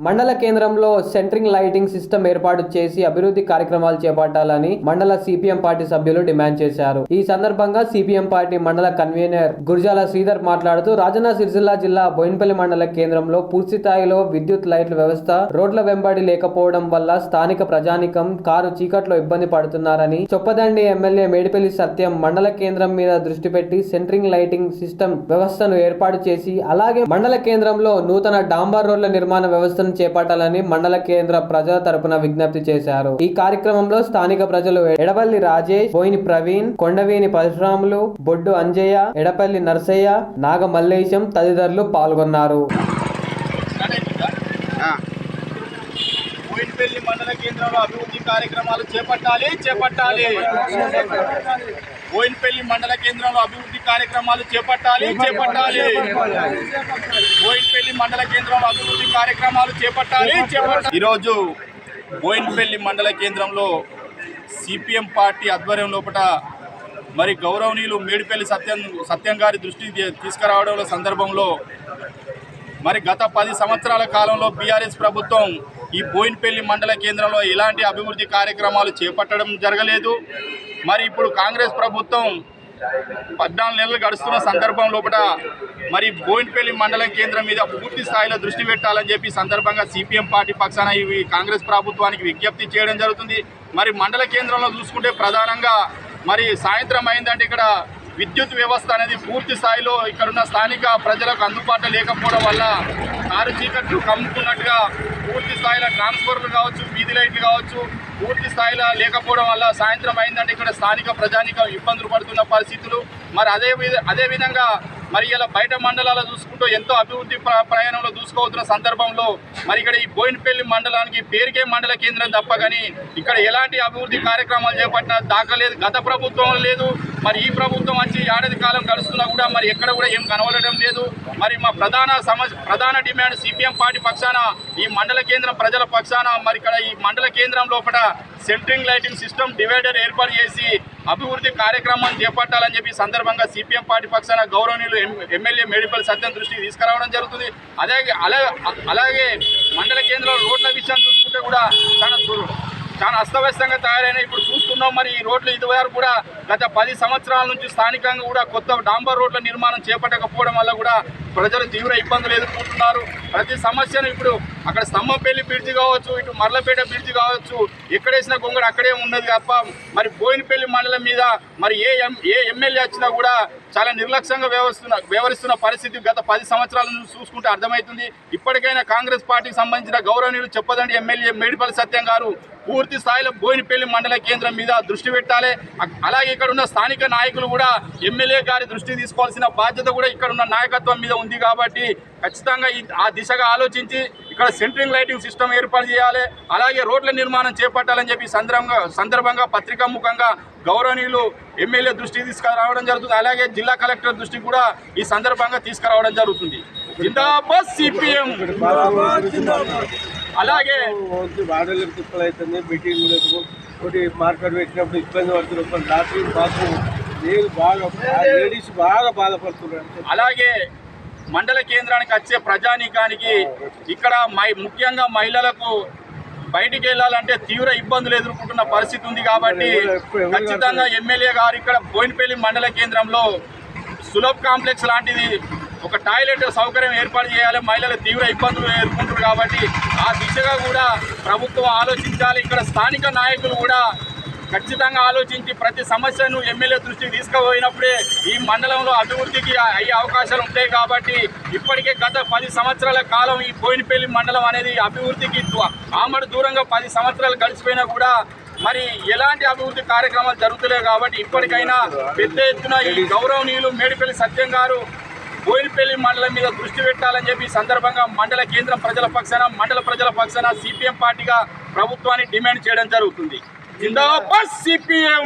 మండల కేంద్రంలో centring lighting system ఏర్పాటు చేసి అభివృద్ధి కార్యక్రమాలు చేపట్టాలని మండల సిపిఎం పార్టీ సభ్యులు డిమాండ్ చేశారు. ఈ సందర్భంగా సిపిఎం పార్టీ మండల కన్వీనర్ గుర్జాల శ్రీధర్ మాట్లాడుతూ రాజన్న సిరిసిల్ల జిల్లా బోయినపల్లి మండల కేంద్రంలో పూర్తి స్థాయిలో విద్యుత్ లైట్ల వ్యవస్థ రోడ్ల వెంబడి లేకపోవడం వల్ల స్థానిక ప్రజానికం కారు చీకట్లో ఇబ్బంది పడుతున్నారని, చొప్పదండి ఎమ్మెల్యే మేడిపల్లి సత్యం మండల కేంద్రం మీద దృష్టి పెట్టి సెంట్రింగ్ లైటింగ్ సిస్టమ్ వ్యవస్థను ఏర్పాటు చేసి అలాగే మండల కేంద్రంలో నూతన డాంబర్ రోడ్ల నిర్మాణ వ్యవస్థను చేపట్టాలని మండల కేంద్ర ప్రజల తరపున విజ్ఞప్తి చేశారు. ఈ కార్యక్రమంలో స్థానిక ప్రజలు ఎడవల్లి రాజేష్, బోయిని ప్రవీణ్, కొండవేని పరశురాములు, బొడ్డు అంజయ్య, ఎడపల్లి నర్సయ్య, నాగ మల్లేశం తదితరులు పాల్గొన్నారు. బోయినపల్లి మండల కేంద్రంలో అభివృద్ధి కార్యక్రమాలు చేపట్టాలి. బోయినపల్లి మండల కేంద్రంలో అభివృద్ధి కార్యక్రమాలు చేపట్టాలి. బోయినపల్లి మండల కేంద్రంలో అభివృద్ధి కార్యక్రమాలు చేపట్టాలి. ఈరోజు బోయినపల్లి మండల కేంద్రంలో సిపిఎం పార్టీ ఆధ్వర్యం లోపల మరి గౌరవనీయులు మేడిపల్లి సత్యం గారి దృష్టికి తీసుకురావడం సందర్భంలో మరి గత 10 సంవత్సరాల కాలంలో బీఆర్ఎస్ ప్రభుత్వం ఈ బోయినపల్లి మండల కేంద్రంలో ఎలాంటి అభివృద్ధి కార్యక్రమాలు చేపట్టడం జరగలేదు. మరి ఇప్పుడు కాంగ్రెస్ ప్రభుత్వం 14 నెలలు గడుస్తున్న సందర్భం లోపల మరి బోయినపల్లి మండలం కేంద్రం మీద పూర్తి స్థాయిలో దృష్టి పెట్టాలని చెప్పి సందర్భంగా సిపిఎం పార్టీ పక్షాన ఇవి కాంగ్రెస్ ప్రభుత్వానికి విజ్ఞప్తి చేయడం జరుగుతుంది. మరి మండల కేంద్రంలో చూసుకుంటే ప్రధానంగా మరి సాయంత్రం అయిందంటే ఇక్కడ విద్యుత్ వ్యవస్థ అనేది పూర్తి స్థాయిలో ఇక్కడున్న స్థానిక ప్రజలకు అందుబాటులో లేకపోవడం వల్ల కారు చీకట్లు కమ్ముకున్నట్టుగా పూర్తి స్థాయిలో ట్రాన్స్ఫార్మర్లు కావచ్చు, వీధి లైట్లు కావచ్చు పూర్తి స్థాయిలో లేకపోవడం వల్ల సాయంత్రం అయిందంటే ఇక్కడ స్థానిక ప్రజానికం ఇబ్బందులు పడుతున్న పరిస్థితులు. మరి అదేవిధంగా మరి ఇలా బయట మండలాలు చూసుకుంటూ ఎంతో అభివృద్ధి ప్రయాణంలో దూసుకుపోతున్న సందర్భంలో మరి ఇక్కడ ఈ బోయినపల్లి మండలానికి పేరుకే మండల కేంద్రం తప్ప కానీ ఇక్కడ ఎలాంటి అభివృద్ధి కార్యక్రమాలు చేపట్టిన దాఖలేదు. గత ప్రభుత్వం లేదు, మరి ఈ ప్రభుత్వం వచ్చి ఏడాది కాలం గడుస్తున్నా కూడా మరి ఎక్కడ కూడా ఏం కనబడడం లేదు. మరి మా ప్రధాన డిమాండ్ సిపిఎం పార్టీ పక్షాన ఈ మండల కేంద్రం ప్రజల పక్షాన మరి ఇక్కడ ఈ మండల కేంద్రం లోపల సెంట్రింగ్ లైటింగ్ సిస్టమ్ డివైడర్ ఏర్పాటు చేసి అభివృద్ధి కార్యక్రమాన్ని చేపట్టాలని చెప్పి సందర్భంగా సిపిఎం పార్టీ పక్షాన గౌరవనీయులు ఎమ్మెల్యే మేడిపల్లి సత్యం దృష్టికి తీసుకురావడం జరుగుతుంది. అలాగే మండల కేంద్రంలో రోడ్ల విషయం చూసుకుంటే కూడా చాలా అస్తవ్యస్తంగా తయారైన ఇప్పుడు చూస్తున్నాం. మరి ఈ రోడ్లు ఇదివరకు కూడా గత 10 సంవత్సరాల నుంచి స్థానికంగా కూడా కొత్త డాంబర్ రోడ్ల నిర్మాణం చేపట్టకపోవడం వల్ల కూడా ప్రజలు తీవ్ర ఇబ్బందులు ఎదుర్కొంటున్నారు. ప్రతి సమస్యను ఇప్పుడు అక్కడ స్తంభంపల్లి బ్రిడ్జి కావచ్చు, ఇటు మర్లపేట బ్రిడ్జి కావచ్చు, ఎక్కడేసిన గొంగడు అక్కడే ఉన్నది తప్ప మరి బోయినపల్లి మండలం మీద మరి ఏ ఎమ్మెల్యే వచ్చినా కూడా చాలా నిర్లక్ష్యంగా వ్యవహరిస్తున్న పరిస్థితి గత 10 సంవత్సరాల నుంచి చూసుకుంటే అర్థమవుతుంది. ఇప్పటికైనా కాంగ్రెస్ పార్టీకి సంబంధించిన గౌరవనీయులు చెప్పదండి ఎమ్మెల్యే మేడిపల్లి సత్యం గారు పూర్తి స్థాయిలో బోయినపల్లి మండల కేంద్రం మీద దృష్టి పెట్టాలి. అలాగే ఇక్కడ ఉన్న స్థానిక నాయకులు కూడా ఎమ్మెల్యే గారి దృష్టికి తీసుకోవాల్సిన బాధ్యత కూడా ఇక్కడ ఉన్న నాయకత్వం మీద ఉంది. కాబట్టి ఖచ్చితంగా ఆ దిశగా ఆలోచించి ఇక్కడ సెంట్రింగ్ లైటింగ్ సిస్టమ్ ఏర్పాటు చేయాలి. అలాగే రోడ్ల నిర్మాణం చేపట్టాలని చెప్పి సందర్భంగా పత్రికా ముఖంగా గౌరవనీయులు ఎమ్మెల్యే దృష్టికి తీసుకురావడం జరుగుతుంది. అలాగే జిల్లా కలెక్టర్ దృష్టికి కూడా ఈ సందర్భంగా తీసుకురావడం జరుగుతుంది. జిందాబాద్ సిపిఎం. అలాగే మార్కెట్ పెట్టినప్పుడు ఇబ్బంది పడుతున్నారు, రాత్రి బాగా బాధపడుతున్నారు. అలాగే మండల కేంద్రానికి వచ్చే ప్రజానీకానికి ఇక్కడ ముఖ్యంగా మహిళలకు బయటికి వెళ్ళాలంటే తీవ్ర ఇబ్బందులు ఎదుర్కొంటున్న పరిస్థితి ఉంది. కాబట్టి ఖచ్చితంగా ఎమ్మెల్యే గారు ఇక్కడ బోయినపల్లి మండల కేంద్రంలో సులభ్ కాంప్లెక్స్ లాంటిది ఒక టాయిలెట్ సౌకర్యం ఏర్పాటు చేయాలి. మహిళలు తీవ్ర ఇబ్బందులు ఎదుర్కొంటారు కాబట్టి ఆ దిశగా కూడా ప్రభుత్వం ఆలోచించాలి. ఇక్కడ స్థానిక నాయకులు కూడా ఖచ్చితంగా ఆలోచించి ప్రతి సమస్యను ఎమ్మెల్యే దృష్టికి తీసుకుపోయినప్పుడే ఈ మండలంలో అభివృద్ధికి అయ్యే అవకాశాలు ఉంటాయి. కాబట్టి ఇప్పటికే గత 10 సంవత్సరాల కాలం ఈ బోయినపల్లి మండలం అనేది అభివృద్ధికి ఆమడు దూరంగా 10 సంవత్సరాలు గడిచిపోయినా కూడా మరి ఎలాంటి అభివృద్ధి కార్యక్రమాలు జరుగుతలేవు. కాబట్టి ఇప్పటికైనా పెద్ద ఎత్తున ఈ గౌరవనీయులు మేడిపల్లి సత్యం గారు బోయినపల్లి మండలం మీద దృష్టి పెట్టాలని చెప్పి సందర్భంగా మండల కేంద్రం ప్రజల పక్షాన సిపిఎం పార్టీగా ప్రభుత్వాన్ని డిమాండ్ చేయడం జరుగుతుంది. జిందాబాద్ సిపిఎం.